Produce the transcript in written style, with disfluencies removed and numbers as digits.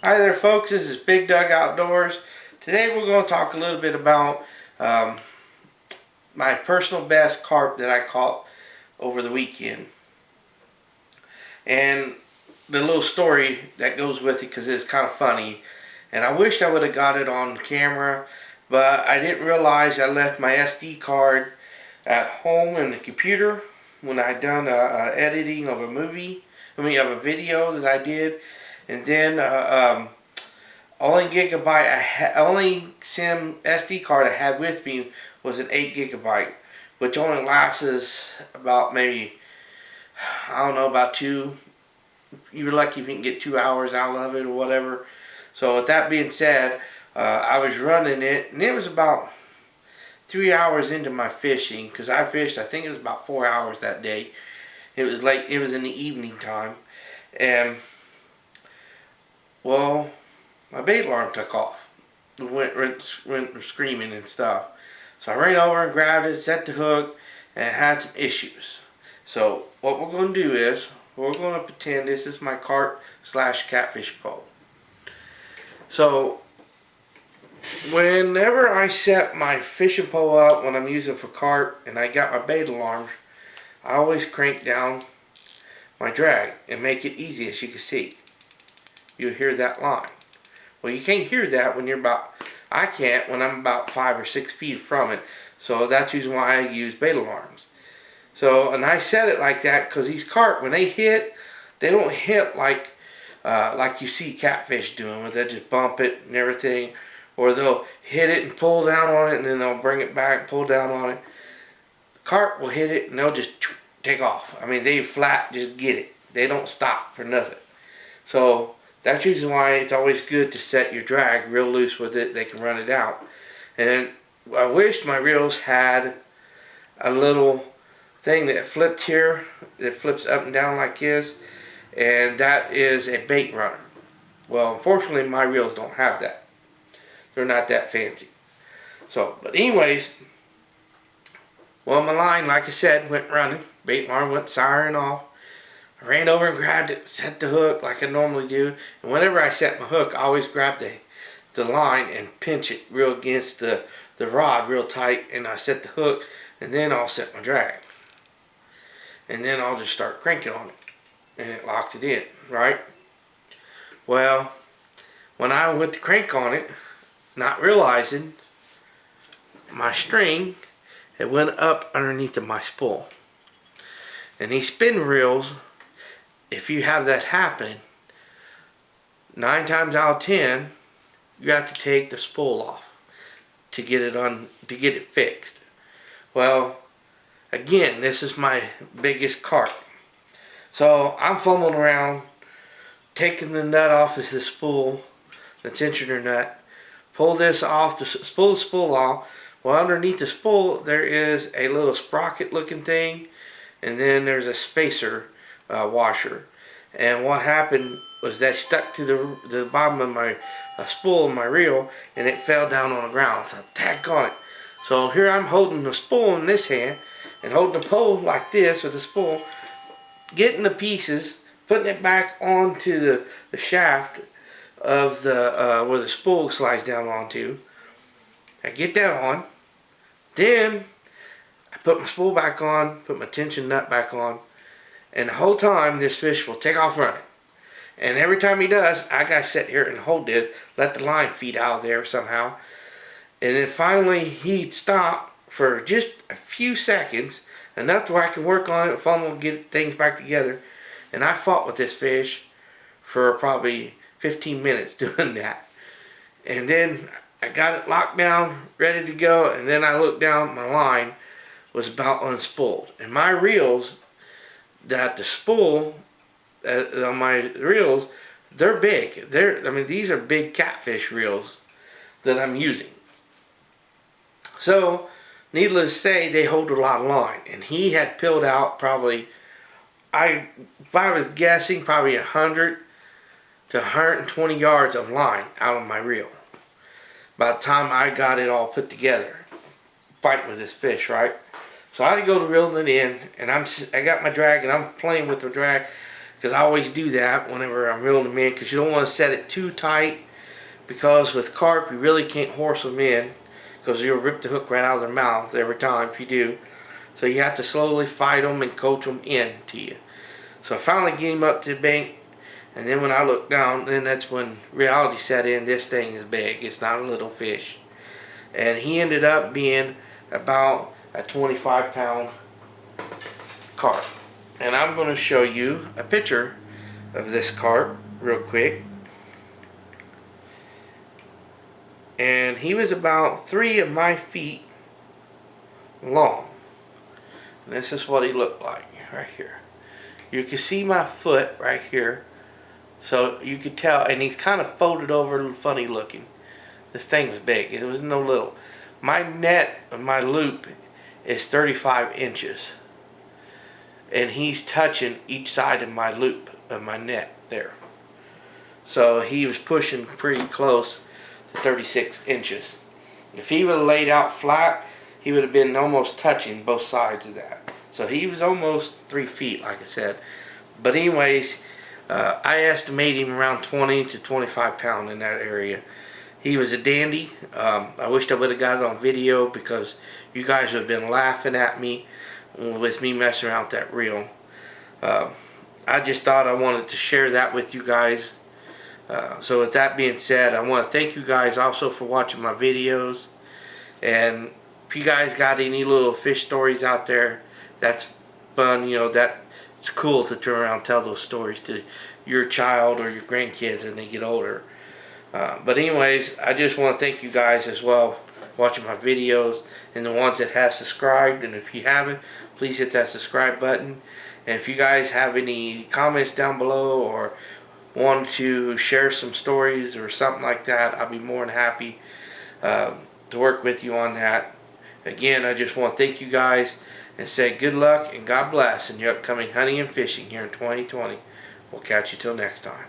Hi there folks, this is Big Doug Outdoors. Today we're going to talk a little bit about my personal best carp that I caught over the weekend. And the little story that goes with it, because it's kind of funny. And I wished I would have got it on camera, but I didn't realize I left my SD card at home in the computer when I done editing of a of a video that I did. And then only SIM SD card I had with me was an 8 gigabyte, which only lasts about maybe, I don't know, about you're lucky if you can get 2 hours out of it or whatever. So with that being said, I was running it, and it was about 3 hours into my fishing, because I fished, I think it was about 4 hours that day. It was late, it was in the evening time, and well, my bait alarm took off. It went screaming and stuff. So I ran over and grabbed it, set the hook, and it had some issues. So what we're going to do is, we're going to pretend this is my carp / catfish pole. So whenever I set my fishing pole up when I'm using for carp and I got my bait alarms, I always crank down my drag and make it easy, as you can see. You'll hear that line. Well, you can't hear that when I can't when I'm about 5 or 6 feet from it. So that's the reason why I use bait alarms. So, and I set it like that because these carp, when they hit, they don't hit like you see catfish doing, where they just bump it and everything. Or they'll hit it and pull down on it, and then they'll bring it back and pull down on it. Carp will hit it and they'll just take off. I mean, they flat just get it. They don't stop for nothing. So that's the reason why it's always good to set your drag real loose with it. They can run it out. And I wish my reels had a little thing that flipped here, that flips up and down like this, and that is a bait runner. Well, unfortunately my reels don't have that. They're not that fancy. So, but anyways, well, my line, like I said, went running. Bait alarm went siren off. I ran over and grabbed it, set the hook like I normally do. And whenever I set my hook, I always grab the line and pinch it real against the rod real tight. And I set the hook, and then I'll set my drag. And then I'll just start cranking on it. And it locks it in, right? Well, when I went to crank on it, not realizing my string had went up underneath of my spool. And these spin reels, if you have that happen, 9 times out of 10, you have to take the spool off to get it fixed. Well, again, this is my biggest carp. So I'm fumbling around, taking the nut off of the spool, the tensioner nut, pull this off, pull the spool off. Well, underneath the spool there is a little sprocket looking thing, and then there's a spacer washer. And what happened was that stuck to the bottom of my spool of my reel, and it fell down on the ground. So I tack on it. So here I'm holding the spool in this hand and holding the pole like this with the spool, getting the pieces, putting it back onto the shaft of the where the spool slides down onto. I get that on. Then I put my spool back on, put my tension nut back on, and the whole time this fish will take off running. And every time he does, I gotta sit here and hold it, let the line feed out of there somehow. And then finally he'd stop for just a few seconds, enough to where I can work on it, fumble, and get things back together. And I fought with this fish for probably 15 minutes doing that. And then I got it locked down, ready to go, and then I looked down, my line was about unspooled. And my reels, that the spool on my reels, they're big. I mean, these are big catfish reels that I'm using. So, needless to say, they hold a lot of line. And he had peeled out probably, if I was guessing, probably 100 to 120 yards of line out of my reel. By the time I got it all put together, fighting with this fish, right? So I go to reeling it in, and I got my drag, and I'm playing with the drag, because I always do that whenever I'm reeling them in, because you don't want to set it too tight, because with carp you really can't horse them in, because you'll rip the hook right out of their mouth every time if you do. So you have to slowly fight them and coach them in to you. So I finally get him up to the bank, and then when I look down, then that's when reality set in. This thing is big. It's not a little fish. And he ended up being about a 25-pound carp. And I'm going to show you a picture of this carp real quick. And he was about 3 of my feet long. And this is what he looked like right here. You can see my foot right here. So you could tell, and he's kind of folded over, a little funny looking. This thing was big. It was no little. My net, my loop, is 35 inches. And he's touching each side of my loop of my net there. So he was pushing pretty close to 36 inches. If he would have laid out flat, he would have been almost touching both sides of that. So he was almost 3 feet, like I said. But anyways, I estimate him around 20 to 25 pounds in that area. He was a dandy. I wished I would have got it on video, because you guys would have been laughing at me with me messing around with that reel. I just thought I wanted to share that with you guys. So with that being said, I want to thank you guys also for watching my videos. And if you guys got any little fish stories out there, that's fun. You know, it's cool to turn around and tell those stories to your child or your grandkids as they get older. But anyways, I just want to thank you guys as well for watching my videos, and the ones that have subscribed. And if you haven't, please hit that subscribe button. And if you guys have any comments down below, or want to share some stories or something like that, I'll be more than happy to work with you on that. Again, I just want to thank you guys and say good luck and God bless in your upcoming hunting and fishing here in 2020. We'll catch you till next time.